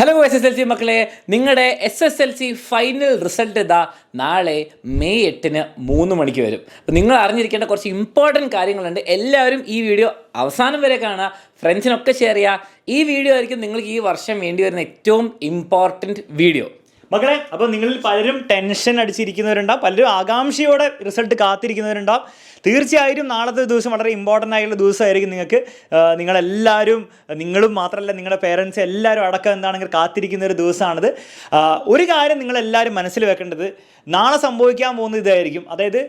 Hello SSLC മക്കളെ, നിങ്ങളുടെ SSLC final result ഇതാ നാളെ മെയ് 8-ന് 3 മണിക്ക് വരും. അപ്പോൾ നിങ്ങൾ അറിഞ്ഞിരിക്കേണ്ട കുറച്ച് ഇമ്പോർട്ടൻറ്റ് കാര്യങ്ങളുണ്ട്. എല്ലാവരും ഈ വീഡിയോ അവസാനം വരെ കാണുക, ഫ്രണ്ട്സിനൊക്കെ ഷെയർ ചെയ്യുക. ഈ വീഡിയോ ആയിരിക്കും നിങ്ങൾക്ക് ഈ വർഷം വേണ്ടി വരുന്ന ഏറ്റവും ഇമ്പോർട്ടൻറ്റ് വീഡിയോ. മക്കളെ, അപ്പോൾ നിങ്ങളിൽ പലരും ടെൻഷൻ അടിച്ചിരിക്കുന്നവരുണ്ടാവും, പലരും ആകാംക്ഷയോടെ റിസൾട്ട് കാത്തിരിക്കുന്നവരുണ്ടാവും. തീർച്ചയായും നാളത്തെ ദിവസം വളരെ ഇമ്പോർട്ടൻ്റ് ആയിട്ടുള്ള ദിവസമായിരിക്കും നിങ്ങൾക്ക്. നിങ്ങളെല്ലാവരും, നിങ്ങളും മാത്രമല്ല നിങ്ങളുടെ പേരൻസ് എല്ലാവരും അടക്കം എന്താണെങ്കിൽ കാത്തിരിക്കുന്ന ഒരു ദിവസമാണിത്. ഒരു കാര്യം നിങ്ങളെല്ലാവരും മനസ്സിൽ വെക്കേണ്ടത്, നാളെ സംഭവിക്കാൻ പോകുന്നത് ഇതായിരിക്കും. അതായത്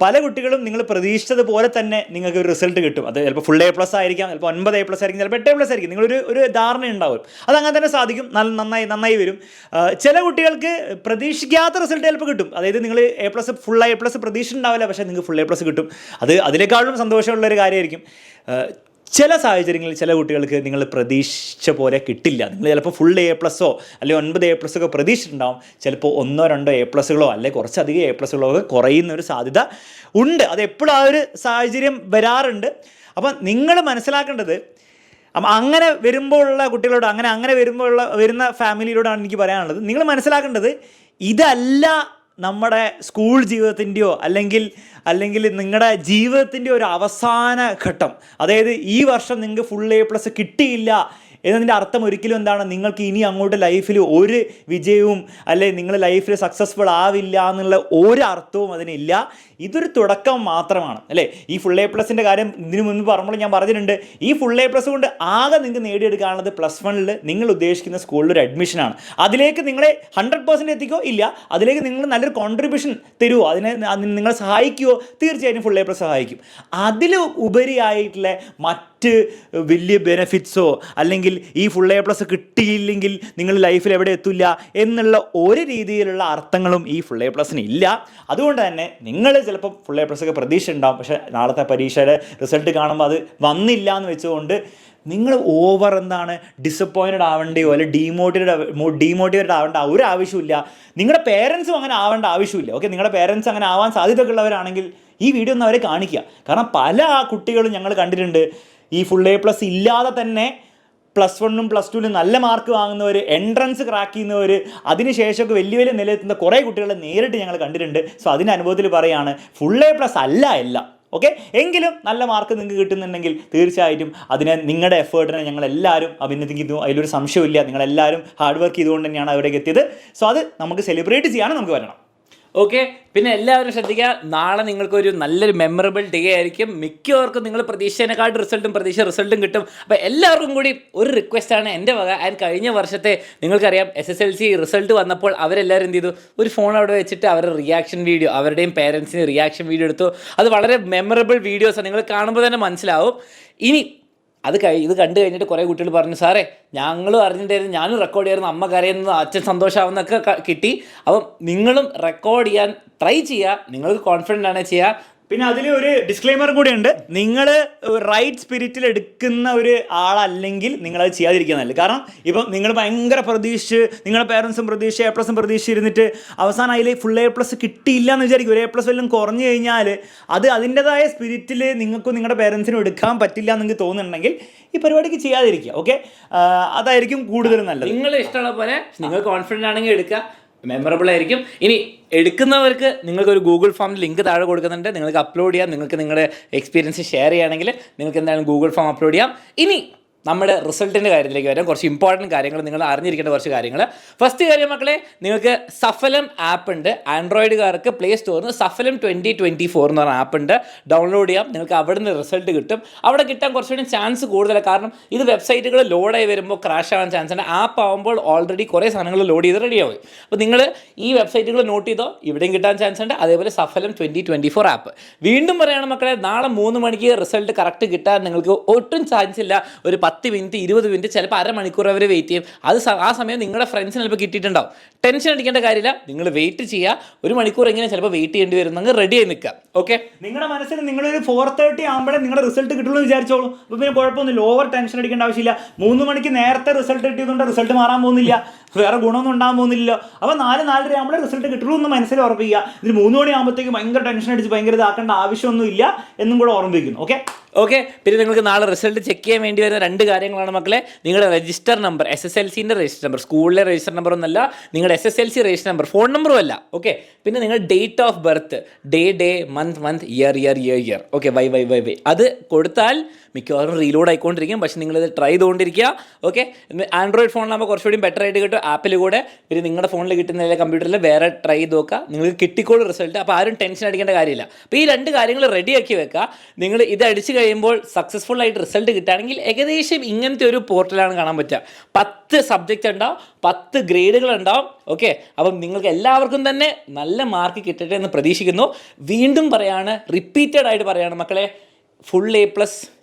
പല കുട്ടികളും നിങ്ങൾ പ്രതീക്ഷിച്ചതുപോലെ തന്നെ നിങ്ങൾക്ക് ഒരു റിസൾട്ട് കിട്ടും. അത് ചിലപ്പോൾ ഫുൾ A+ ആയിരിക്കാം, ചിലപ്പോൾ 9 A+ ആയിരിക്കും, ചിലപ്പോൾ 8 A+ ആയിരിക്കും. നിങ്ങളൊരു ധാരണ ഉണ്ടാവും, അതങ്ങനെ തന്നെ സാധിക്കും, നന്നായി വരും. ചില കുട്ടികൾക്ക് പ്രതീക്ഷിക്കാത്ത റിസൾട്ട് ചിലപ്പോൾ കിട്ടും. അതായത് നിങ്ങൾ ഫുൾ A+ പ്രതീക്ഷ ഉണ്ടാവില്ല, പക്ഷേ നിങ്ങൾക്ക് ഫുൾ A+ കിട്ടും. അതിനേക്കാളും സന്തോഷമുള്ളൊരു കാര്യമായിരിക്കും. ചില സാഹചര്യങ്ങളിൽ ചില കുട്ടികൾക്ക് നിങ്ങൾ പ്രതീക്ഷിച്ച പോലെ കിട്ടില്ല. നിങ്ങൾ ചിലപ്പോൾ ഫുൾ A+ അല്ലെങ്കിൽ 9 A+ ഒക്കെ പ്രതീക്ഷിച്ചിട്ടുണ്ടാവും. ചിലപ്പോൾ 1-2 A+, അല്ലെങ്കിൽ കുറച്ചധികം A+, ഒക്കെ കുറയുന്ന ഒരു സാധ്യത ഉണ്ട്. അത് എപ്പോഴും ആ ഒരു സാഹചര്യം വരാറുണ്ട്. അപ്പം നിങ്ങൾ മനസ്സിലാക്കേണ്ടത്, അങ്ങനെ വരുമ്പോഴുള്ള കുട്ടികളോട്, അങ്ങനെ വരുന്ന ഫാമിലിയോടാണ് എനിക്ക് പറയാനുള്ളത്. നിങ്ങൾ മനസ്സിലാക്കേണ്ടത്, ഇതല്ല നമ്മുടെ സ്കൂൾ ജീവിതത്തിൻ്റെയോ അല്ലെങ്കിൽ നിങ്ങളുടെ ജീവിതത്തിൻ്റെ ഒരു അവസാന ഘട്ടം. അതായത് ഈ വർഷം നിങ്ങൾക്ക് ഫുൾ A+ കിട്ടിയില്ല എന്നതിൻ്റെ അർത്ഥം ഒരിക്കലും എന്താണ്, നിങ്ങൾക്ക് ഇനി അങ്ങോട്ട് ലൈഫിൽ ഒരു വിജയവും അല്ലെങ്കിൽ നിങ്ങൾ ലൈഫിൽ സക്സസ്ഫുൾ ആവില്ല എന്നുള്ള ഒരു അർത്ഥവും അതിനില്ല. ഇതൊരു തുടക്കം മാത്രമാണ്, അല്ലേ? ഈ ഫുൾ A+ൻ്റെ കാര്യം ഇതിനു മുൻപ് പറയുമ്പോൾ ഞാൻ പറഞ്ഞിട്ടുണ്ട്. ഈ ഫുൾ A+ കൊണ്ട് ആകെ നിങ്ങൾക്ക് നേടിയെടുക്കാനുള്ളത് +1 നിങ്ങൾ ഉദ്ദേശിക്കുന്ന സ്കൂളിൽ ഒരു അഡ്മിഷനാണ്. അതിലേക്ക് നിങ്ങളെ 100% എത്തിക്കോ ഇല്ല, അതിലേക്ക് നിങ്ങൾ നല്ലൊരു കോൺട്രിബ്യൂഷൻ തരുമോ, അതിനെ നിങ്ങളെ സഹായിക്കുമോ, തീർച്ചയായും ഫുൾ A+ സഹായിക്കും. അതിൽ ഉപരിയായിട്ടുള്ള മറ്റ് വലിയ ബെനിഫിറ്റ്സോ അല്ലെങ്കിൽ ഈ ഫുൾ A+ കിട്ടിയില്ലെങ്കിൽ നിങ്ങൾ ലൈഫിൽ എവിടെ എത്തില്ല എന്നുള്ള ഒരു രീതിയിലുള്ള അർത്ഥങ്ങളും ഈ ഫുൾ A+ന് ഇല്ല. അതുകൊണ്ട് തന്നെ നിങ്ങൾ ചിലപ്പോൾ ഫുൾ A+ ഒക്കെ പ്രതീക്ഷ ഉണ്ടാവും, പക്ഷേ നാളത്തെ പരീക്ഷയുടെ റിസൾട്ട് കാണുമ്പോൾ അത് വന്നില്ല എന്ന് വെച്ചുകൊണ്ട് നിങ്ങൾ ഡിസപ്പോയിൻറ്റഡ് ആവേണ്ടയോ അല്ലെങ്കിൽ ഡീമോട്ടിവേറ്റഡ് ആവേണ്ട ഒരു ആവശ്യമില്ല. നിങ്ങളുടെ പേരൻസും അങ്ങനെ ആവേണ്ട ആവശ്യമില്ല. ഓക്കെ, നിങ്ങളുടെ പേരൻസ് അങ്ങനെ ആവാൻ സാധ്യതയൊക്കെ ഉള്ളവരാണെങ്കിൽ ഈ വീഡിയോ ഒന്ന് അവരെ കാണിക്കുക. കാരണം പല കുട്ടികളും ഞങ്ങൾ കണ്ടിട്ടുണ്ട്, ഈ ഫുൾ A+ ഇല്ലാതെ തന്നെ +1 +2 നല്ല മാർക്ക് വാങ്ങുന്നവർ, എൻട്രൻസ് ക്രാക്ക് ചെയ്യുന്നവർ, അതിനുശേഷമൊക്കെ വലിയ നിലയെത്തുന്ന കുറേ കുട്ടികളെ നേരിട്ട് ഞങ്ങൾ കണ്ടിട്ടുണ്ട്. സോ അതിൻ്റെ അനുഭവത്തിൽ പറയുകയാണ്, ഫുൾ A+ അല്ല. ഓക്കെ, എങ്കിലും നല്ല മാർക്ക് നിങ്ങൾക്ക് കിട്ടുന്നുണ്ടെങ്കിൽ തീർച്ചയായിട്ടും അതിനെ, നിങ്ങളുടെ എഫേർട്ടിനെ ഞങ്ങളെല്ലാവരും അഭിനന്ദിക്കുന്നു. അതിലൊരു സംശയമില്ല. നിങ്ങളെല്ലാവരും ഹാർഡ് വർക്ക് ചെയ്തുകൊണ്ട് തന്നെയാണ് അവിടേക്ക് എത്തിയത്. സോ അത് നമുക്ക് സെലിബ്രേറ്റ് ചെയ്യാനും നമുക്ക് വരണം. ഓക്കെ, പിന്നെ എല്ലാവരും ശ്രദ്ധിക്കുക, നാളെ നിങ്ങൾക്കൊരു നല്ലൊരു മെമ്മറബിൾ ഡേ ആയിരിക്കും. മിക്കവർക്കും നിങ്ങൾ പ്രതീക്ഷേനെക്കാട്ടും റിസൾട്ടും കിട്ടും. അപ്പോൾ എല്ലാവർക്കും കൂടി ഒരു റിക്വസ്റ്റാണ് എൻ്റെ വക. ആൻഡ് കഴിഞ്ഞ വർഷത്തെ നിങ്ങൾക്കറിയാം, SSLC റിസൾട്ട് വന്നപ്പോൾ അവരെല്ലാവരും എന്ത് ചെയ്തു, ഒരു ഫോൺ അവിടെ വെച്ചിട്ട് അവരുടെ റിയാക്ഷൻ വീഡിയോ, അവരുടെയും പേരൻസിന് റിയാക്ഷൻ വീഡിയോ എടുത്തു. അത് വളരെ മെമ്മറബിൾ വീഡിയോസാണ്, നിങ്ങൾ കാണുമ്പോൾ തന്നെ മനസ്സിലാവും. ഇനി ഇത് കണ്ടു കഴിഞ്ഞിട്ട് കുറേ കുട്ടികൾ പറഞ്ഞു, സാറേ ഞങ്ങളും അറിഞ്ഞിട്ടായിരുന്നു, ഞാനും റെക്കോർഡ് ചെയ്യായിരുന്നു, അമ്മ കരയുന്നത്, അച്ഛൻ സന്തോഷമാവുന്നൊക്കെ കിട്ടി. അപ്പം നിങ്ങളും റെക്കോർഡ് ചെയ്യാൻ ട്രൈ ചെയ്യുക, നിങ്ങൾക്ക് കോൺഫിഡൻ്റ് ആണ് ചെയ്യുക. പിന്നെ അതിൽ ഒരു ഡിസ്ക്ലെയിമറും കൂടി ഉണ്ട്, നിങ്ങൾ റൈറ്റ് സ്പിരിറ്റിൽ എടുക്കുന്ന ഒരു ആളല്ലെങ്കിൽ നിങ്ങളത് ചെയ്യാതിരിക്കുക നല്ലത്. കാരണം ഇപ്പം നിങ്ങൾ ഭയങ്കര പ്രതീക്ഷിച്ച്, നിങ്ങളുടെ പേരൻസും A+ പ്രതീക്ഷിച്ചിരുന്നിട്ട് അവസാനം അതിൽ ഫുൾ A+ കിട്ടിയില്ല എന്ന് വിചാരിക്കും. ഒരു A+ വല്ലതും കുറഞ്ഞു കഴിഞ്ഞാൽ അത് അതിൻ്റെതായ സ്പിരിറ്റിൽ നിങ്ങൾക്കും നിങ്ങളുടെ പേരൻസിനും എടുക്കാൻ പറ്റില്ല എന്ന് നിങ്ങൾക്ക് തോന്നുന്നുണ്ടെങ്കിൽ ഈ പരിപാടിക്ക് ചെയ്യാതിരിക്കുക. ഓക്കെ, അതായിരിക്കും കൂടുതൽ നല്ലത്. നിങ്ങൾ ഇഷ്ടമുള്ള പോലെ നിങ്ങൾ കോൺഫിഡൻ്റ് ആണെങ്കിൽ എടുക്കുക, മെമ്മറബിൾ ആയിരിക്കും. ഇനി എടുക്കുന്നവർക്ക് നിങ്ങൾക്കൊരു ഗൂഗിൾ ഫോം ലിങ്ക് താഴെ കൊടുക്കുന്നുണ്ട്, നിങ്ങൾക്ക് അപ്ലോഡ് ചെയ്യാം. നിങ്ങൾക്ക് നിങ്ങളുടെ എക്സ്പീരിയൻസ് ഷെയർ ചെയ്യുകയാണെങ്കിൽ നിങ്ങൾക്ക് എന്തായാലും ഗൂഗിൾ ഫോം അപ്ലോഡ് ചെയ്യാം. ഇനി നമ്മുടെ റിസൾട്ടിൻ്റെ കാര്യത്തിലേക്ക് വരാം. കുറച്ച് ഇമ്പോർട്ടൻറ്റ് കാര്യങ്ങൾ നിങ്ങൾ അറിഞ്ഞിരിക്കേണ്ട കുറച്ച് കാര്യങ്ങൾ. ഫസ്റ്റ് കാര്യം മക്കളെ, നിങ്ങൾക്ക് സഫലം ആപ്പ് ഉണ്ട്. ആൻഡ്രോയിഡുകാർക്ക് പ്ലേ സ്റ്റോറിന് സഫലം 2024 എന്ന് പറഞ്ഞ ആപ്പ് ഉണ്ട്, ഡൗൺലോഡ് ചെയ്യാം. നിങ്ങൾക്ക് അവിടെ നിന്ന് റിസൾട്ട് കിട്ടും. അവിടെ കിട്ടാൻ കുറച്ചുകൂടി ചാൻസ് കൂടുതലാണ്. കാരണം ഇത് വെബ്സൈറ്റുകൾ ലോഡായി വരുമ്പോൾ ക്രാഷ് ആവാൻ ചാൻസ് ഉണ്ട്. ആപ്പ് ആകുമ്പോൾ ഓൾറെഡി കുറേ സാധനങ്ങൾ ലോഡ് ചെയ്ത് റെഡിയാവും. അപ്പോൾ നിങ്ങൾ ഈ വെബ്സൈറ്റുകൾ നോട്ട് ചെയ്തോ, ഇവിടെയും കിട്ടാൻ ചാൻസ് ഉണ്ട്. അതേപോലെ സഫലം 2024 ആപ്പ്. വീണ്ടും പറയുകയാണ് മക്കളെ, നാളെ 3 മണിക്ക് റിസൾട്ട് കറക്റ്റ് കിട്ടാൻ നിങ്ങൾക്ക് ഒട്ടും ചാൻസ് ഇല്ല. ഒരു 10 മിനിറ്റ് 20 മിനിറ്റ്, ചിലപ്പോൾ അരമണിക്കൂർ വരെ വെയിറ്റ് ചെയ്യും. ആ സമയം നിങ്ങളുടെ ഫ്രണ്ട്സിന് ചിലപ്പോൾ കിട്ടിയിട്ടുണ്ടാവും. ടെൻഷൻ അടിക്കേണ്ട കാര്യമില്ല, നിങ്ങൾ വെയിറ്റ് ചെയ്യുക. 1 മണിക്കൂർ എങ്ങനെ ചിലപ്പോൾ വെയിറ്റ് ചെയ്യേണ്ടി വരും, നിങ്ങൾ റെഡി ആയി നിൽക്കുക. ഓക്കെ, നിങ്ങളുടെ മനസ്സിൽ നിങ്ങളൊരു 4:30 ആകുമ്പോഴേ നിങ്ങളുടെ റിസൾട്ട് കിട്ടുള്ളൂ എന്ന് വിചാരിച്ചോളൂ. അപ്പോൾ പിന്നെ കുഴപ്പമൊന്നുമില്ല, ഓവർ ടെൻഷൻ അടിക്കേണ്ട ആവശ്യമില്ല. 3 മണിക്ക് നേരത്തെ റിസൾട്ട് കിട്ടിയതുകൊണ്ട് റിസൾട്ട് മാറാൻ പോകുന്നില്ല, വേറെ ഗുണമൊന്നും ഉണ്ടാകാൻ പോകുന്നില്ലല്ലോ. അപ്പോൾ 4-4:30 ആകുമ്പോഴേ റിസൾട്ട് കിട്ടുള്ളൂ എന്ന് മനസ്സിൽ ഉറപ്പിക്കുക. ഇതിന് 3 മണി ആകുമ്പോഴത്തേക്ക് ഭയങ്കര ടെൻഷൻ അടിച്ച് ഭയങ്കര ഇതാക്കേണ്ട ആവശ്യമൊന്നുമില്ല എന്നും കൂടെ ഓർമ്മിപ്പിക്കുന്നു. Okay, okay. പിന്നെ നിങ്ങൾക്ക് നാളെ റിസൾട്ട് ചെക്ക് ചെയ്യാൻ വേണ്ടി വരുന്ന 2 കാര്യങ്ങളാണ് മക്കളെ. നിങ്ങളുടെ രജിസ്റ്റർ നമ്പർ, SSLCൻ്റെ രജിസ്റ്റർ നമ്പർ, സ്കൂളിലെ രജിസ്റ്റർ നമ്പർ ഒന്നല്ല, നിങ്ങളുടെ SSLC രജിസ്റ്റർ നമ്പർ, ഫോൺ നമ്പറും അല്ല. ഓക്കെ. പിന്നെ നിങ്ങളുടെ date of birth, day, month, year. Okay, why അത് കൊടുത്താൽ മിക്കവാറും റീലോഡ് ആയിക്കൊണ്ടിരിക്കും. പക്ഷേ നിങ്ങളിത് ട്രൈ ചെയ്തുകൊണ്ടിരിക്കുക. ഓക്കെ. ആൻഡ്രോയിഡ് ഫോണിലാകുമ്പോൾ കുറച്ചുകൂടി ബെറ്റർ ആയിട്ട് കിട്ടും. ആപ്പിൽ കൂടെ പിന്നെ നിങ്ങളുടെ ഫോണിൽ കിട്ടുന്ന കമ്പ്യൂട്ടറിൽ വേറെ ട്രൈ ചെയ്ത് നോക്കുക. നിങ്ങൾക്ക് കിട്ടിക്കോളും റിസൾട്ട്. അപ്പോൾ ആരും ടെൻഷൻ അടിക്കേണ്ട കാര്യമില്ല. അപ്പോൾ ഈ 2 കാര്യങ്ങൾ റെഡിയാക്കി വെക്കുക. നിങ്ങൾ ഇത് അടിച്ച് കഴിയുമ്പോൾ സക്സസ്ഫുൾ ആയിട്ട് റിസൾട്ട് കിട്ടുകയാണെങ്കിൽ ഏകദേശം ഇങ്ങനത്തെ ഒരു പോർട്ടലാണ് കാണാൻ പറ്റുക. 10 സബ്ജക്റ്റ് ഉണ്ടാവും, 10 ഗ്രേഡുകൾ ഉണ്ടാവും. ഓക്കെ. അപ്പം നിങ്ങൾക്ക് എല്ലാവർക്കും തന്നെ നല്ല മാർക്ക് കിട്ടട്ടെ എന്ന് പ്രതീക്ഷിക്കുന്നു. വീണ്ടും പറയാണ്, റിപ്പീറ്റഡ് ആയിട്ട് പറയാണ് മക്കളെ, full A+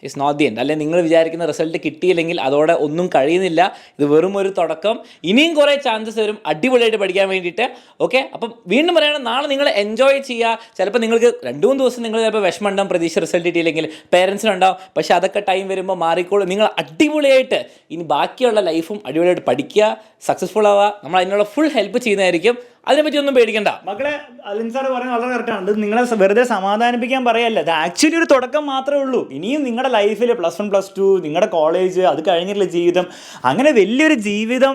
is not the end. അല്ലെങ്കിൽ നിങ്ങൾ വിചാരിക്കുന്ന റിസൾട്ട് കിട്ടിയില്ലെങ്കിൽ അതോടെ ഒന്നും കഴിയുന്നില്ല. ഇത് വെറും ഒരു തുടക്കം. ഇനിയും കുറേ ചാൻസസ് വരും അടിപൊളിയായിട്ട് പഠിക്കാൻ വേണ്ടിയിട്ട്. ഓക്കെ. അപ്പം വീണ്ടും പറയുകയാണ്, നാളെ നിങ്ങൾ എൻജോയ് ചെയ്യുക. ചിലപ്പോൾ നിങ്ങൾക്ക് 2-3 ദിവസം നിങ്ങൾ ചിലപ്പോൾ വിഷമം ഉണ്ടാവും, പ്രതീക്ഷ റിസൾട്ട് കിട്ടിയില്ലെങ്കിൽ, പേരൻസിനുണ്ടാവും. പക്ഷേ അതൊക്കെ ടൈം വരുമ്പോൾ മാറിക്കോളും. നിങ്ങൾ അടിപൊളിയായിട്ട് ഇനി ബാക്കിയുള്ള ലൈഫും അടിപൊളിയായിട്ട് പഠിക്കുക, സക്സസ്ഫുൾ ആവുക. നമ്മൾ അതിനുള്ള ഫുൾ ഹെൽപ്പ് ചെയ്യുന്നതായിരിക്കും. അതിനെപ്പറ്റി ഒന്നും പേടിക്കണ്ട മക്കളെ. അലിൻ സാർ പറയുന്നത് വളരെ കറക്റ്റാണ്. ഇത് നിങ്ങളെ വെറുതെ സമാധാനിപ്പിക്കാൻ പറയല്ല, ഇത് ആക്ച്വലി ഒരു തുടക്കം മാത്രമേ ഉള്ളൂ. ഇനിയും നിങ്ങളുടെ ലൈഫിൽ +1 +2 നിങ്ങളുടെ കോളേജ്, അത് കഴിഞ്ഞിട്ടുള്ള ജീവിതം, അങ്ങനെ വലിയൊരു ജീവിതം,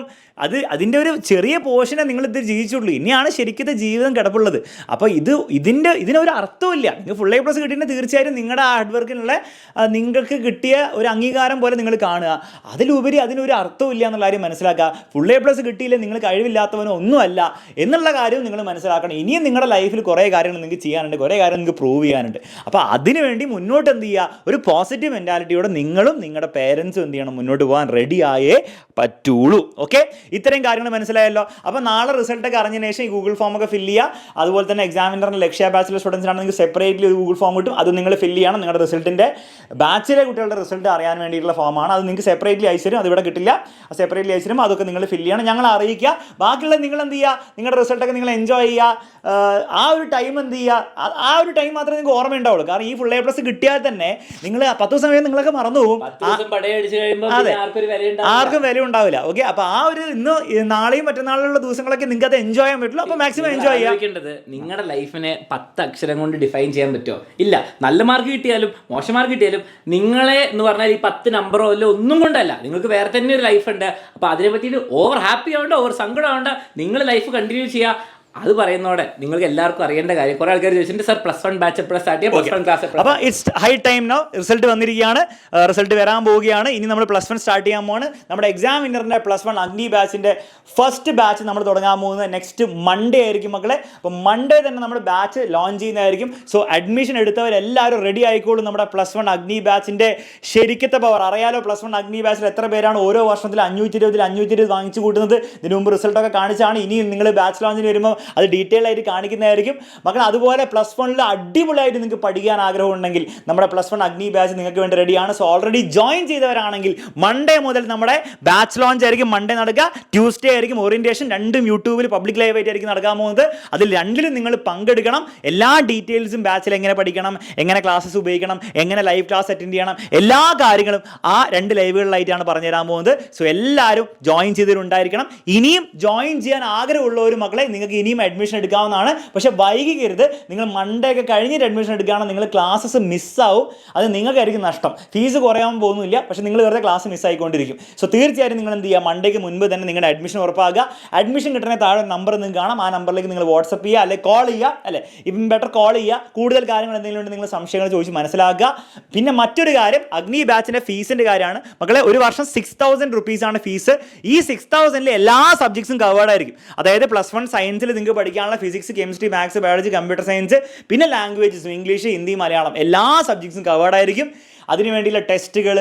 അതിൻ്റെ ഒരു ചെറിയ പോർഷനെ നിങ്ങളിത് ജീവിച്ചുള്ളൂ. ഇനിയാണ് ശരിക്കും ജീവിതം കിടപ്പുള്ളത്. അപ്പോൾ ഇതിനൊരു അർത്ഥമില്ല. നിങ്ങൾ ഫുൾ A+ കിട്ടിയിട്ട് തീർച്ചയായും നിങ്ങളുടെ ഹാർഡ് വർക്കിനുള്ള നിങ്ങൾക്ക് കിട്ടിയ ഒരു അംഗീകാരം പോലെ നിങ്ങൾ കാണുക. അതിലുപരി അതിനൊരു അർത്ഥമില്ല എന്നുള്ള കാര്യം മനസ്സിലാക്കുക. ഫുൾ A+ കിട്ടിയില്ല നിങ്ങൾ കഴിവില്ലാത്തവനോ ഒന്നുമല്ല എന്നുള്ള കാര്യവും നിങ്ങൾ മനസ്സിലാക്കണം. ഇനിയും നിങ്ങളുടെ ലൈഫിൽ കുറേ കാര്യങ്ങൾ നിങ്ങൾക്ക് ചെയ്യാനുണ്ട്, കുറേ കാര്യം നിങ്ങൾക്ക് പ്രൂവ് ചെയ്യാനുണ്ട്. അപ്പോൾ അതിനുവേണ്ടി മുന്നോട്ട് എന്ത് ചെയ്യുക, ഒരു പോസിറ്റീവ് മെൻറ്റാലിറ്റിയോടെ നിങ്ങളും നിങ്ങളുടെ പേരൻസും എന്ത് ചെയ്യണം, മുന്നോട്ട് പോകാൻ റെഡിയായേ പറ്റുള്ളൂ. ഓക്കെ. ഇത്രയും കാര്യങ്ങൾ മനസ്സിലായല്ലോ. അപ്പോൾ നാളെ റിസൾട്ടൊക്കെ അറിഞ്ഞതിന് ശേഷം ഈ ഗൂഗിൾ ഫോമൊക്കെ ഫില്ല് ചെയ്യുക. അതുപോലെ തന്നെ എക്സാമിനറിൻ്റെ ലക്ഷ്യ ബാച്ചിലെ സ്റ്റുഡൻസിനാണ് നിങ്ങൾക്ക് സെപ്പറേറ്റ്ലി ഒരു ഗൂഗിൾ ഫോം കിട്ടും. അത് നിങ്ങൾ ഫില്ല് ചെയ്യണം. നിങ്ങളുടെ റിസൾട്ടിൻ്റെ ബാച്ചിലെ കുട്ടികളുടെ റിസൾട്ട് അറിയാൻ വേണ്ടിയിട്ടുള്ള ഫോമാണ്. അത് നിങ്ങൾക്ക് സെപ്പറേറ്റ്ലി അയച്ചു തരും. അതിവിടെ കിട്ടില്ല, സെപ്പറേറ്റ്ലി അയച്ചു തരും. അതൊക്കെ നിങ്ങൾ ഫില്ല് ചെയ്യണം, ഞങ്ങൾ അറിയിക്കുക. ബാക്കിയുള്ള നിങ്ങൾ എന്ത് ചെയ്യുക, നിങ്ങളുടെ റിസൾട്ടൊക്കെ നിങ്ങൾ എൻജോയ് ചെയ്യുക. ആ ഒരു ടൈം എന്ത് ചെയ്യുക, ആ ഒരു ടൈം മാത്രമേ നിങ്ങൾക്ക് ഓർമ്മ ഉണ്ടാവുള്ളൂ. കാരണം ഈ ഫുൾ A+ കിട്ടിയാൽ തന്നെ നിങ്ങൾ 10 ദിവസം കഴിഞ്ഞ് നിങ്ങളൊക്കെ മറന്നു പോകും. അതെ, ആർക്കും വില ഉണ്ടാവില്ല. ഓക്കെ. അപ്പോൾ ആ ഒരു നാളെയും മറ്റന്നാളിലുള്ള ദിവസങ്ങളൊക്കെ നിങ്ങൾക്ക് അത് എൻജോയ് ചെയ്യാൻ പറ്റുള്ളൂ. അപ്പോൾ മാക്സിമം എൻജോയ് ചെയ്യാം. നിങ്ങളുടെ ലൈഫിനെ 10 അക്ഷരം കൊണ്ട് ഡിഫൈൻ ചെയ്യാൻ പറ്റുമോ? ഇല്ല. നല്ല മാർക്ക് കിട്ടിയാലും മോശം മാർക്ക് കിട്ടിയാലും നിങ്ങളെ എന്ന് പറഞ്ഞാൽ ഈ 10 നമ്പറോ അല്ല ഒന്നും കൊണ്ടല്ല. നിങ്ങൾക്ക് വേറെ തന്നെ ഒരു ലൈഫ് ഉണ്ട്. അപ്പോൾ അതിനെ പറ്റിയിട്ട് ഓവർ ഹാപ്പി ആവേണ്ട, ഓവർ സങ്കടം ആവേണ്ട. നിങ്ങൾ ലൈഫ് കണ്ടിന്യൂ ചെയ്യുക. അത് പറയുന്നതോടെ നിങ്ങൾക്ക് എല്ലാവർക്കും അറിയേണ്ട കാര്യം, കുറെ ആൾക്കാർ ചോദിച്ചിട്ടുണ്ട് സാർ +1 ബാച്ച് എപ്പോഴാണ് സ്റ്റാർട്ട് ചെയ്യുക, +1 ക്ലാസ്. അപ്പോൾ it's high time now. Result വന്നിരിക്കുകയാണ്, റിസൾട്ട് വരാൻ പോവുകയാണ്. ഇനി നമ്മൾ +1 സ്റ്റാർട്ട് ചെയ്യാൻ പോവാണ്. നമ്മുടെ എക്സാം വിന്നറിൻ്റെ +1 അഗ്നി ബാച്ചിൻ്റെ ഫസ്റ്റ് ബാച്ച് നമ്മൾ തുടങ്ങാൻ പോകുന്നത് നെക്സ്റ്റ് മൺഡേ ആയിരിക്കും മക്കളെ. അപ്പോൾ മൺഡേ തന്നെ നമ്മൾ ബാച്ച് ലോഞ്ച് ചെയ്യുന്നതായിരിക്കും. സോ അഡ്മിഷൻ എടുത്തവരെല്ലാവരും റെഡി ആയിക്കോളും. നമ്മുടെ +1 അഗ്നി ബാച്ചിൻ്റെ ശരിക്കത്തെ പവർ അറിയാലോ. +1 അഗ്നി ബാച്ചിൽ എത്ര പേരാണ് ഓരോ വർഷത്തിൽ 520 വാങ്ങിച്ചു കൂട്ടുന്നത്. ഇതിനു മുമ്പ് റിസൾട്ടൊക്കെ കാണിച്ചാണ്. ഇനിയും നിങ്ങൾ ബാച്ച് ലോഞ്ചിന് വരുമ്പോൾ അത് ഡീറ്റെയിൽ ആയിട്ട് കാണിക്കുന്നതായിരിക്കും മക്കൾ. അതുപോലെ +1 അടിപൊളിയായിട്ട് നിങ്ങൾക്ക് പഠിക്കാൻ ആഗ്രഹം ഉണ്ടെങ്കിൽ നമ്മുടെ +1 അഗ്നി ബാച്ച് നിങ്ങൾക്ക് വേണ്ടി റെഡിയാണ്. സോ ഓൾറെഡി ജോയിൻ ചെയ്തവരാണെങ്കിൽ മൺഡേ മുതൽ നമ്മുടെ ബാച്ച് ലോഞ്ച് ആയിരിക്കും. മൺഡേ നടക്കുക, ട്യൂസ്ഡേ ആയിരിക്കും ഓറിയന്റേഷൻ. രണ്ടും യൂട്യൂബിൽ പബ്ലിക് ലൈവ് ആയിട്ടായിരിക്കും നടക്കാൻ പോകുന്നത്. അതിൽ രണ്ടിലും നിങ്ങൾ പങ്കെടുക്കണം. എല്ലാ ഡീറ്റെയിൽസും ബാച്ചിൽ എങ്ങനെ പഠിക്കണം, എങ്ങനെ ക്ലാസ്സസ് ഉപയോഗിക്കണം, എങ്ങനെ ലൈവ് ക്ലാസ് അറ്റൻഡ് ചെയ്യണം, എല്ലാ കാര്യങ്ങളും ആ 2 ലൈവുകളിലായിട്ടാണ് പറഞ്ഞു തരാൻ പോകുന്നത്. സോ എല്ലാവരും ജോയിൻ ചെയ്തിട്ടുണ്ടായിരിക്കണം. ഇനിയും ജോയിൻ ചെയ്യാൻ ആഗ്രഹമുള്ളവർ മക്കളെ നിങ്ങൾക്ക് ഇനിയും അഡ്മിഷൻ എടുക്കാവുന്നതാണ്. പക്ഷേ വൈകിക്കരുത്. നിങ്ങൾ മൺഡേ ഒക്കെ കഴിഞ്ഞിട്ട് അഡ്മിഷൻ എടുക്കുകയാണെങ്കിൽ നിങ്ങൾ ക്ലാസ്സസ് മിസ്സാവും. അത് നിങ്ങൾക്കായിരിക്കും നഷ്ടം. ഫീസ് കുറയാൻ പോകുന്നില്ല, പക്ഷേ നിങ്ങൾ വെറുതെ ക്ലാസ് മിസ്സായിക്കൊണ്ടിരിക്കും. സോ തീർച്ചയായും നിങ്ങൾ എന്ത് ചെയ്യുക, മൺഡേക്ക് മുൻപ് തന്നെ നിങ്ങളുടെ അഡ്മിഷൻ ഉറപ്പാക്കുക. അഡ്മിഷൻ കിട്ടുന്ന താഴെ നമ്പർ നിങ്ങൾക്ക് കാണാം. ആ നമ്പറിലേക്ക് നിങ്ങൾ വാട്സപ്പ് ചെയ്യുക, അല്ലെങ്കിൽ കോൾ ചെയ്യുക. അല്ലേ, ഇപ്പം ബെറ്റർ കോൾ ചെയ്യുക. കൂടുതൽ കാര്യങ്ങൾ എന്തെങ്കിലും ഉണ്ടെങ്കിൽ നിങ്ങൾ സംശയങ്ങൾ ചോദിച്ച് മനസ്സിലാക്കുക. പിന്നെ മറ്റൊരു കാര്യം, അഗ്നി ബാച്ചിൻ്റെ ഫീസിൻ്റെ കാര്യമാണ് മക്കളെ. ഒരു വർഷം 6000 റുപ്പീസാണ് ഫീസ്. ഈ 6000 എല്ലാ സബ്ജക്ട്സും കവേർഡ് ആയിരിക്കും. അതായത് +1 സയൻസിൽ നിങ്ങൾക്ക് പഠിക്കാനുള്ള physics, chemistry, maths, biology, computer science, പിന്നെ ലാംഗ്വേജസ് ഇംഗ്ലീഷ്, ഹിന്ദി, മലയാളം എല്ലാ സബ്ജക്ട്സും കവേർഡ് ആയിരിക്കും. അതിനുവേണ്ടിയുള്ള ടെസ്റ്റുകൾ,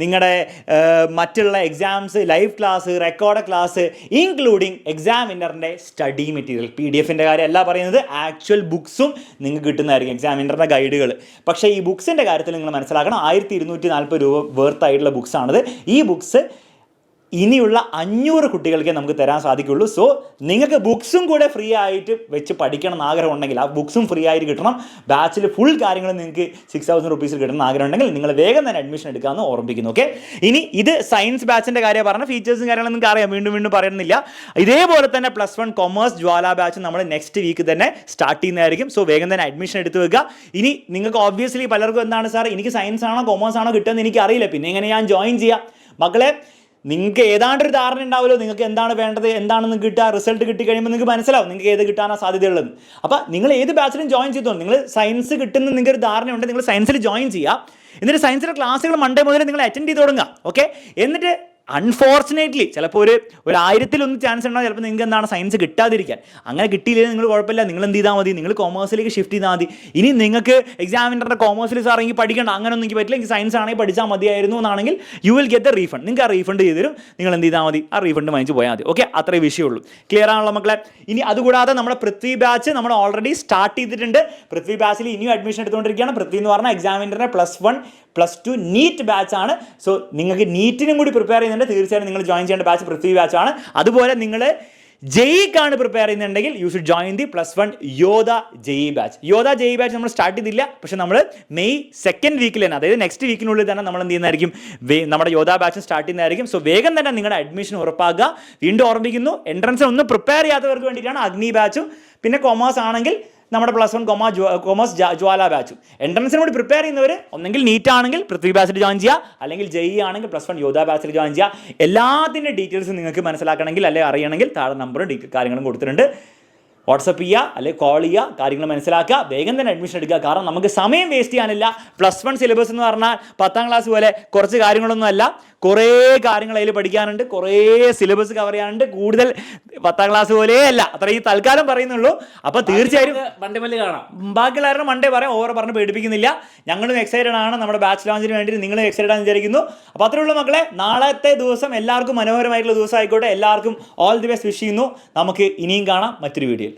നിങ്ങളുടെ മറ്റുള്ള exams, live class, record class, including exam വിന്നറിൻ്റെ സ്റ്റഡി മെറ്റീരിയൽ. PDF-ൻ്റെ കാര്യമല്ല പറയുന്നത്, ആക്ച്വൽ ബുക്സും നിങ്ങൾക്ക് കിട്ടുന്നതായിരിക്കും, എക്സാം വിന്നറിൻ്റെ ഗൈഡുകൾ. പക്ഷേ ഈ ബുക്സിൻ്റെ കാര്യത്തിൽ നിങ്ങൾ മനസ്സിലാക്കണം, 1240 രൂപ വേർത്ത് ആയിട്ടുള്ള ബുക്സാണിത്. ഈ ബുക്സ് ഇനിയുള്ള 500 കുട്ടികൾക്ക് നമുക്ക് തരാൻ സാധിക്കുള്ളൂ. സോ നിങ്ങൾക്ക് ബുക്സും കൂടെ ഫ്രീ ആയിട്ട് വെച്ച് പഠിക്കണം എന്ന് ആഗ്രഹം ഉണ്ടെങ്കിൽ, ആ ബുക്സും ഫ്രീ ആയിട്ട് കിട്ടണം, ബാച്ചിൽ ഫുൾ കാര്യങ്ങൾ നിങ്ങൾക്ക് 6000 റുപ്പീസിൽ കിട്ടണം ആഗ്രഹം ഉണ്ടെങ്കിൽ നിങ്ങൾ വേഗം തന്നെ അഡ്മിഷൻ എടുക്കാമെന്ന് ഓർമ്മിപ്പിക്കുന്നു. ഓക്കെ, ഇനി ഇത് സയൻസ് ബാച്ചിൻ്റെ കാര്യം പറഞ്ഞ ഫീച്ചേഴ്സും കാര്യങ്ങളും നിങ്ങൾക്ക് അറിയാം, വീണ്ടും പറയുന്നില്ല. ഇതേപോലെ തന്നെ +1 കൊമേഴ്സ് ജ്വാല ബാച്ച് നമ്മൾ നെക്സ്റ്റ് വീക്ക് തന്നെ സ്റ്റാർട്ട് ചെയ്യുന്നതായിരിക്കും. സോ വേഗം തന്നെ അഡ്മിഷൻ എടുത്ത് വെക്കുക. ഇനി നിങ്ങൾക്ക് ഓബ്വിയസ്ലി പലർക്കും എന്താണ് സാർ, എനിക്ക് സയൻസ് ആണോ കൊമേഴ്സ് ആണോ കിട്ടുമെന്ന് എനിക്ക് അറിയില്ല, പിന്നെ എങ്ങനെ ഞാൻ ജോയിൻ ചെയ്യാം? മക്കളെ, നിങ്ങൾക്ക് ഏതാണ്ടൊരു ധാരണ ഉണ്ടാവുമല്ലോ നിങ്ങൾക്ക് എന്താണ് വേണ്ടത്, എന്താണെന്ന് കിട്ടുക. റിസൾട്ട് കിട്ടി കഴിയുമ്പോൾ നിങ്ങൾക്ക് മനസ്സിലാവും നിങ്ങൾക്ക് ഏത് കിട്ടാനാണ് സാധ്യതയുള്ളത്. അപ്പോൾ നിങ്ങൾ ഏത് ബാച്ചിലും ജോയിൻ ചെയ്തോ, നിങ്ങൾ സയൻസ് കിട്ടുന്ന നിങ്ങൾക്ക് ഒരു ധാരണയുണ്ട്, നിങ്ങൾ സയൻസിൽ ജോയിൻ ചെയ്യുക. എന്നിട്ട് സയൻസിലെ ക്ലാസ്സുകൾ മൺഡേ മുതൽ നിങ്ങൾ അറ്റൻഡ് ചെയ്ത് തുടങ്ങുക. ഓക്കെ, എന്നിട്ട് അൺഫോർച്ചുനേറ്റ്ലി ചിലപ്പോൾ ഒരു 1000-1 ചാൻസ് ഉണ്ടാവും ചിലപ്പോൾ നിങ്ങൾക്ക് എന്താണ് സയൻസ് കിട്ടാതിരിക്കാൻ. അങ്ങനെ കിട്ടിയില്ലെങ്കിൽ നിങ്ങൾ കുഴപ്പമില്ല, നിങ്ങൾ എന്ത് ചെയ്താൽ മതി, നിങ്ങൾ കൊമേഴ്സിലേക്ക് ഷിഫ്റ്റ് ചെയ്താൽ മതി. ഇനി നിങ്ങൾക്ക് എക്സാമിനറുടെ കൊമേഴ്സിൽ സാർ എനിക്ക് പഠിക്കേണ്ട, അങ്ങനെയൊന്നും എനിക്ക് പറ്റില്ല, എനിക്ക് സയൻസ് ആണെങ്കിൽ പഠിച്ചാൽ മതിയായിരുന്നു എന്നാണെങ്കിൽ you will get A refund. നിങ്ങൾക്ക് ആ റീഫണ്ട് ചെയ്ത് തരും, നിങ്ങൾ എന്ത് ചെയ്താൽ മതി, ആ റീഫണ്ട് വാങ്ങിച്ച് പോയാൽ മതി. ഓക്കെ, അത്രേ വിഷയമുള്ളൂ. ക്ലിയർ ആണല്ലോ മക്കളെ? ഇനി അതുകൂടാതെ നമ്മുടെ പൃഥ്വി ബാച്ച് നമ്മൾ ഓൾറെഡി സ്റ്റാർട്ട് ചെയ്തിട്ടുണ്ട്. പൃഥ്വി ബാച്ചിൽ ഇനിയും അഡ്മിഷൻ എടുത്തുകൊണ്ടിരിക്കുകയാണ്. പൃഥ്വി എന്ന് പറഞ്ഞാൽ എക്സാമിനറിൻ്റെ +1 +2 നീറ്റ് ബാച്ചാണ്. സോ നിങ്ങൾക്ക് നീറ്റിനും കൂടി പ്രിപ്പയർ ചെയ്യുന്നുണ്ട്, തീർച്ചയായും നിങ്ങൾ ജോയിൻ ചെയ്യേണ്ട ബാച്ച് പൃഥ്വി ബാച്ചാണ്. അതുപോലെ നിങ്ങൾ ജെയ്ക്കാണ് പ്രിപ്പയർ ചെയ്യുന്നുണ്ടെങ്കിൽ you should join the +1 Yodha ജെയ് ബാച്ച്. യോധ ജെയ് ബാച്ച് നമ്മൾ സ്റ്റാർട്ട് ചെയ്തില്ല, പക്ഷേ നമ്മൾ മെയ് 2nd വീക്കിൽ തന്നെ, അതായത് നെക്സ്റ്റ് വീക്കിനുള്ളിൽ തന്നെ നമ്മൾ എന്ത് ചെയ്യുന്നതായിരിക്കും, നമ്മുടെ യോധ ബാച്ച് സ്റ്റാർട്ട് ചെയ്യുന്നതായിരിക്കും. സോ വേഗം തന്നെ നിങ്ങളുടെ അഡ്മിഷൻ ഉറപ്പാക്കുക. വീണ്ടും ഓർമ്മിക്കുന്നു, എൻട്രൻസിന് ഒന്നും പ്രിപ്പയർ ചെയ്യാത്തവർക്ക് വേണ്ടിയിട്ടാണ് അഗ്നി ബാച്ചും, പിന്നെ കൊമേഴ്സ് ആണെങ്കിൽ നമ്മുടെ +1 കൊമേഴ്സ് ജ്വാല ബാച്ചും. എൻട്രൻസിന് കൂടി പ്രിപ്പയർ ചെയ്യുന്നവർ ഒന്നെങ്കിൽ നീറ്റ് ആണെങ്കിൽ പൃഥ്വി ബാച്ചിൽ ജോയിൻ ചെയ്യുക, അല്ലെങ്കിൽ ജെയ് ആണെങ്കിൽ +1 യോധ ബാച്ചിൽ ജോയിൻ ചെയ്യുക. എല്ലാത്തിൻ്റെ ഡീറ്റെയിൽസ് നിങ്ങൾക്ക് മനസ്സിലാക്കണമെങ്കിൽ അല്ലെങ്കിൽ അറിയണമെങ്കിൽ താഴെ നമ്പറും കാര്യങ്ങളും കൊടുത്തിട്ടുണ്ട്. വാട്സപ്പ് ചെയ്യുക അല്ലെങ്കിൽ കോൾ ചെയ്യുക, കാര്യങ്ങൾ മനസ്സിലാക്കുക, വേഗം തന്നെ അഡ്മിഷൻ എടുക്കുക. കാരണം നമുക്ക് സമയം വേസ്റ്റ് ചെയ്യാനില്ല. +1 സിലബസ് എന്ന് പറഞ്ഞാൽ 10ാം ക്ലാസ് പോലെ കുറച്ച് കാര്യങ്ങളൊന്നും അല്ല, കുറേ കാര്യങ്ങൾ അതിൽ പഠിക്കാനുണ്ട്, കുറേ സിലബസ് കവർ ചെയ്യാനുണ്ട്. കൂടുതൽ 10ാം ക്ലാസ് പോലെ അല്ല, അത്ര ഈ തൽക്കാലം പറയുന്നുള്ളൂ. അപ്പോൾ തീർച്ചയായും മണ്ടേ കാണാം, ബാക്കിയുള്ളവരുടെ മണ്ടേ പറയാം, ഓവർ പറഞ്ഞ് പേടിപ്പിക്കുന്നില്ല. ഞങ്ങളും എക്സൈറ്റഡ് ആണ്, നമ്മുടെ ബാച്ച് ലോഞ്ചിന് വേണ്ടി നിങ്ങളും എക്സൈറ്റഡ് ആണെന്ന് വിചാരിക്കുന്നു. അപ്പോൾ അത്രയുള്ള മക്കളെ, നാളത്തെ ദിവസം എല്ലാവർക്കും മനോഹരമായിട്ടുള്ള ദിവസം ആയിക്കോട്ടെ. എല്ലാവർക്കും ഓൾ ദി ബെസ്റ്റ് വിഷ് ചെയ്യുന്നു. നമുക്ക് ഇനിയും കാണാം മറ്റൊരു വീഡിയോയിൽ.